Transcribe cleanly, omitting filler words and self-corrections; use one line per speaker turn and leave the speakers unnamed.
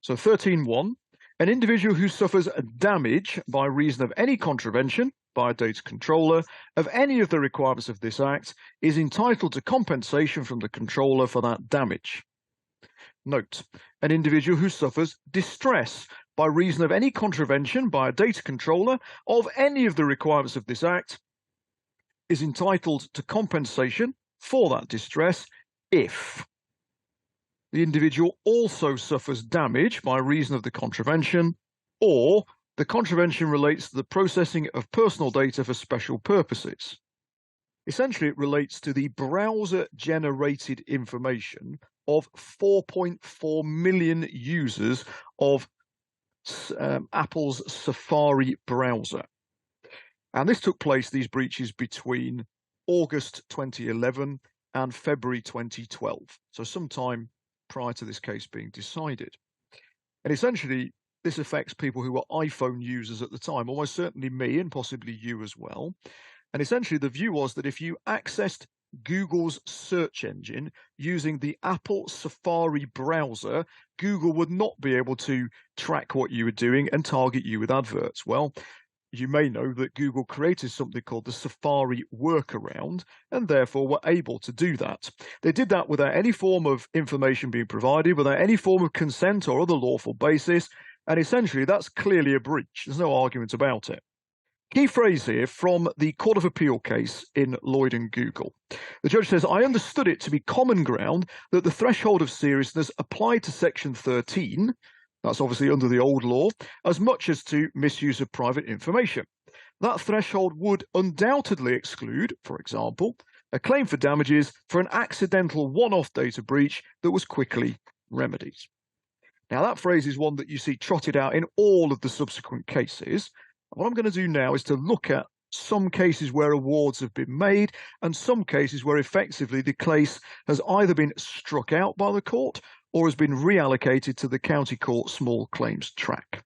So 13.1, an individual who suffers damage by reason of any contravention by a data controller of any of the requirements of this Act is entitled to compensation from the controller for that damage. Note, an individual who suffers distress by reason of any contravention by a data controller of any of the requirements of this Act is entitled to compensation for that distress if the individual also suffers damage by reason of the contravention, or the contravention relates to the processing of personal data for special purposes. Essentially, it relates to the browser-generated information of 4.4 million users of Apple's Safari browser. And this took place, these breaches, between August 2011 and February 2012, so sometime prior to this case being decided. And essentially, this affects people who were iPhone users at the time, almost certainly me and possibly you as well. And essentially, the view was that if you accessed Google's search engine using the Apple Safari browser, Google would not be able to track what you were doing and target you with adverts. Well, you may know that Google created something called the Safari workaround and therefore were able to do that. They did that without any form of information being provided, without any form of consent or other lawful basis, and essentially that's clearly a breach. There's no argument about it. Key phrase here from the Court of Appeal case in Lloyd and Google. The judge says, I understood it to be common ground that the threshold of seriousness applied to Section 13, that's obviously under the old law, as much as to misuse of private information. That threshold would undoubtedly exclude, for example, a claim for damages for an accidental one-off data breach that was quickly remedied. Now, that phrase is one that you see trotted out in all of the subsequent cases. What I'm going to do now is to look at some cases where awards have been made and some cases where effectively the case has either been struck out by the court or has been reallocated to the county court small claims track.